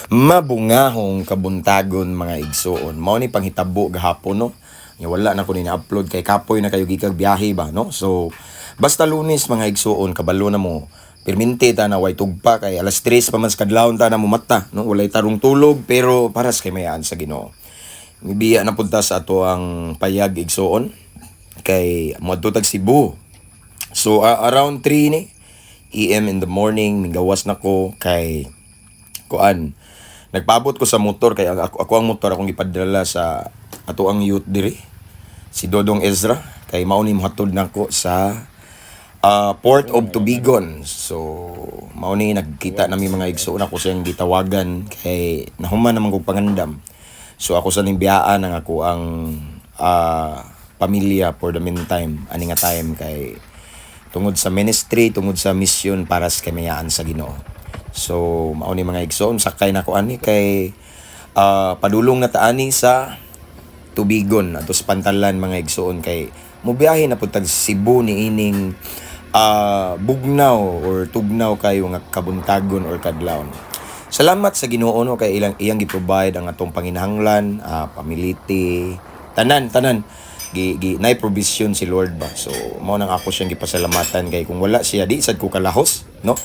Mabungahong kabuntagon mga igsoon. Mao ni panghitabo gahapon no. Nga wala na ko ni na-upload kay kapoy na kayo gikag biyahe ba no. So basta Lunes mga igsoon kabalo na mo. Perminti ta na way tugpa kay alas 3 pa man sa kadlawon ta na mo mata no. Walay tarong tulog pero paras kay mayaan sa Ginoo. Mibiya na punta sa ato ang payag igsoon kay moadto tag Cebu. So around 3 ni AM in the morning migawas na ko kay kuan nagpabot ko sa motor kay ako ang motor akong ipadala sa ato ang youth diri si Dodong Ezra kay mao ni mohatod nako sa Port of Tubigon. So mao ni nagkita nami mga igsoon ako siyang gitawagan kay nahuman naman kog pangandam. So ako sa ning biyaan ang ako ang pamilya for the meantime ani nga time kay tungod sa ministry tungod sa mission para sa kamayaan sa Ginoo. So mao ni mga igsoon sakay na ko ani kay padulong na taani sa Tubigon ato sa Pantalan mga igsoon kay mobiyahe na pud tag Cebu ni ining bugnaw or tugnaw kayo nga kabuntagon or kadlawon. Salamat sa Ginoo no kay iyang gi-provide ang atong panginahanglan, pamiliti, tanan nay provision si Lord ba. So mao nang ako siyang gipasalamatan kay kung wala siya di sad ko kalahos no.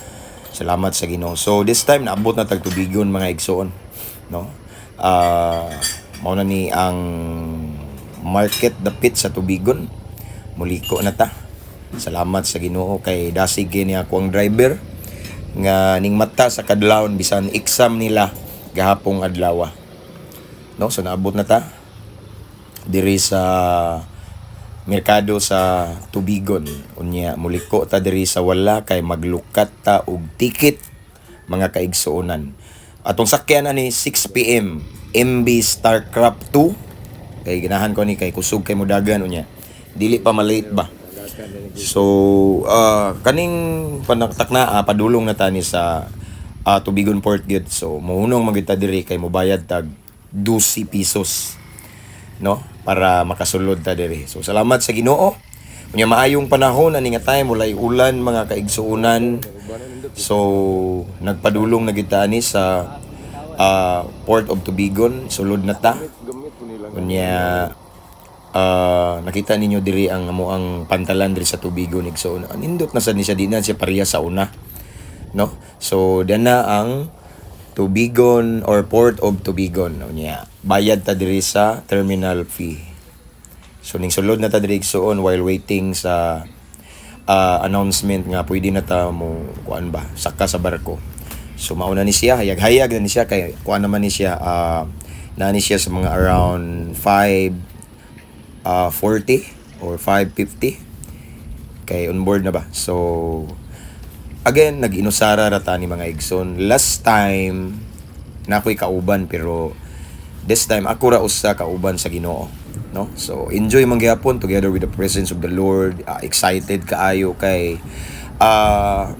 Salamat sa Ginoo. So this time naabot na tag Tubigon mga igsoon, no? Mao na ni ang market dapit sa Tubigon. Muliko na ta. Salamat sa Ginoo kay dasig ni ako ang driver nga ning mata sa kadlawon bisan exam nila gahapong adlaw. No, so naabot na ta diri sa merkado sa Tubigon. Unya muliko ta diri sa wala kay maglukat ta og ticket mga kaigsuonan. Atong sakyan ani 6 PM MB Starcraft 2 kay ganahan ko ni kay kusog kay mudagan unya. Dili pa malate ba. So kaning panaktakna padulong na tani sa Tubigon Port Gate. So mohunong magita diri kay mobayad tag 12 pesos no para makasulod ta diri. So salamat sa Ginoo. Unya maayong panahon ani nga time walay ulan mga kaigsuonan. So nagpadulong na kita ni sa Port of Tubigon sulod na ta. Unya nakita ninyo diri ang amo ang pantalan diri sa Tubigon igsoon. Nindot na sad ni siya di na siya pareha sa una. No? So dana ang Tubigon or Port of Tubigon unya bayad ta diri sa terminal fee. So ning sulod na ta diri igsoon while waiting sa announcement nga pwede na ta mo kuan ba saka sa barko. So mauna ni siya hayag-hayag na ni siya kay kuan naman ni siya nani siya sa mga around 5:40 or 5:50 kay on board na ba. So again, nag-inusara rata ni mga igsoon. Last time, na ako'y kauban, pero this time, ako ra usa kauban sa Ginoo. No? So, enjoy mangyapon together with the presence of the Lord. Excited kaayo kay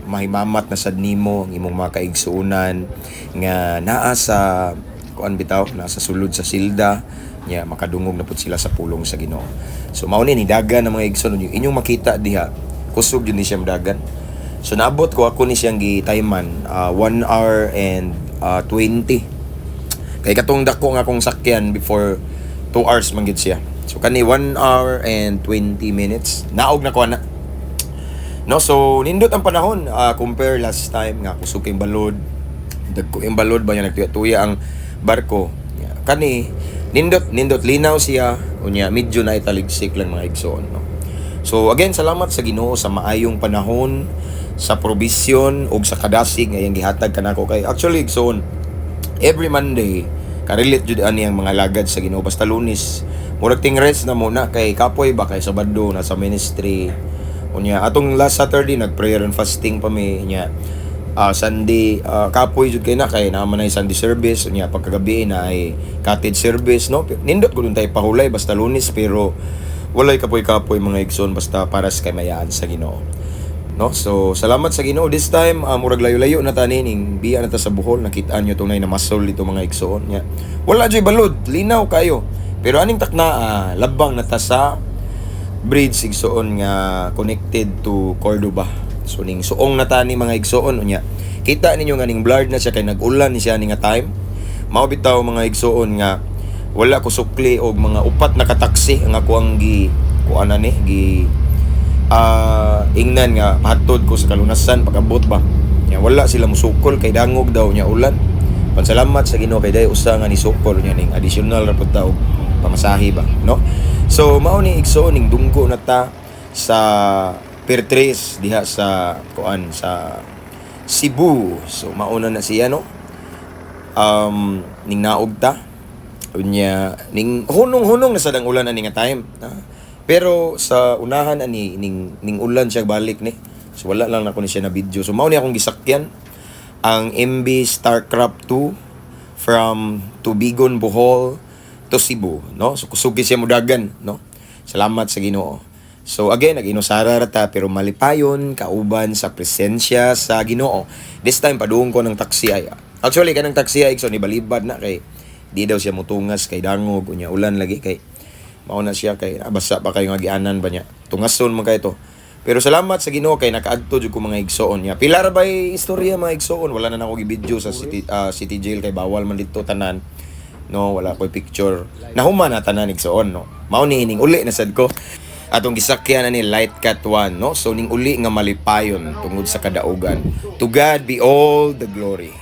mahimamat na sad nimo ang imong mga kaigsuonan nga naa sa kuan bitaw, nasa sulod sa silda. Nya makadungog na pud sila sa pulong sa Ginoo. So, mao ni dagan ang mga igsoon inyong makita diha. Kusog yun ni siya dagan. So naabot ko ako ni siyang gitayman 1 hour and 20. Kay katong dako nga akong sakyan before 2 hours man gid siya. So kani 1 hour and 20 minutes. Naog na ko na. No, so nindot ang panahon compare last time nga kusog kay balod. Dagko yung balod ba nagtuya ang barko. Kani nindot linaw siya unya medyo na italigsik lang mga igsoon, no. So again, salamat sa Ginoo sa maayong panahon, sa provision ug sa kadasig nga iyang gihatag kanako kay actually so every Monday ka-relate jud ani ang mga lagad sa Ginoo basta Lunes murag ting rest na muna kay kapoy ba kay Sabado na sa ministry unya atong last Saturday nag prayer and fasting pa mi nya Sunday kapoy jud kay naman ay Sunday service unya pagkagabi na ay cottage service no nindot ko dun tay pahulay basta Lunes pero walay kapoy mga igsoon basta para sa kamayaan sa Ginoo. No? So, salamat sa Ginoo. This time, murag layo-layo na tani ning biya na ta sa Bohol. Nakitaan nyo tunay na masol dito mga igsoon. Yeah. Wala dyan balod. Linaw kayo. Pero aning takna, labang na ta sa bridge igsoon nga connected to Cordoba. Suning suong na tani mga igsoon unya. Kita ninyo nga ning blurred na siya kay nag-ulan ni siya ni nga time. mao bitaw mga igsoon nga wala ko sukli og mga upat na kataksi ang ako ang kuan ni ingnan nga hatod ko sa kalunasan pagabot ba. Nya wala sila musukol kay dangog daw nya ulan. Pansalamat sa Ginoo kay day usa nga ni sukol nya ning additional ra pud daw pamasahe ba, no? So mao ni igsoon ning dunggo na ta sa Pier 3 diha sa kuan sa Cebu. So mauna na siya, no? Ning naog ta unya ning hunong-hunong na sa dang ulan ani nga time. Pero sa unahan ani ning ulan siya balik ni. So wala lang na ko ni siya na video. So mao ni akong gisakyan ang MB Starcraft 2 from Tubigon, Bohol to Cebu, no? So kusugi siya mudagan, no? Salamat sa Ginoo. So again, nag-inusara rata pero malipayon kauban sa presensya sa Ginoo. This time padung ko ng taxi ay. Actually kanang taxi ay so ni balibad na kay di daw siya mutungas kay dangog unya ulan lagi kay mao na siya kay basa pa kayo nga gianan ba niya. Tungason man kay to. Pero salamat sa Ginoo kay nakaadto jud ko mga igsoon niya. Pila ra bay istorya mga igsoon, wala na nako gi-video sa City Jail kay bawal man dito tanan. No, wala ko'y picture. Nahuman na tanan igsoon, no. Mao ni ning uli na sad ko. Atong gisakyan ani Light Cat 1, no. So ning uli nga malipayon tungod sa kadaugan. To God be all the glory.